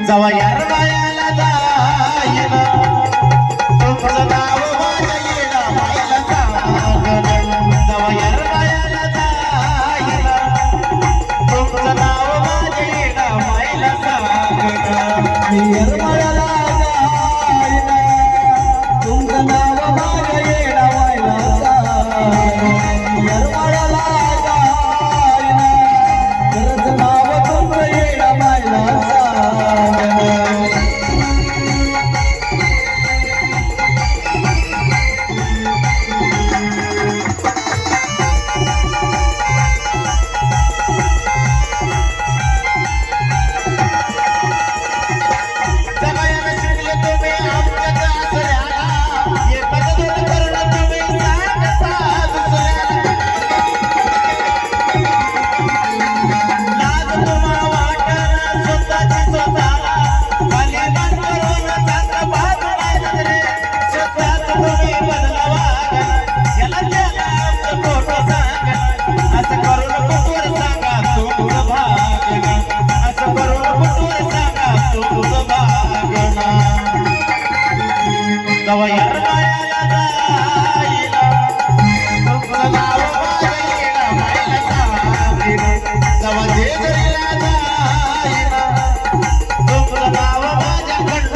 जवा यरमायाला जाईना तुमचं नाव माझ्या येडा मायला सांगन जवा यरमायाला जाईना तुमचं नाव माझ्या येडा मायला सांगन यरमायाला जाईना तुमचं नाव माझ्या येडा मायला सांगन यरमायाला जाईना खरंच नाव तुमचं येडा मायला जवा यरमायाला जाईना तुमचं नाव माझ्या येडा मायला सांगन जवा जेजुरीला जाईना तुमचं नाव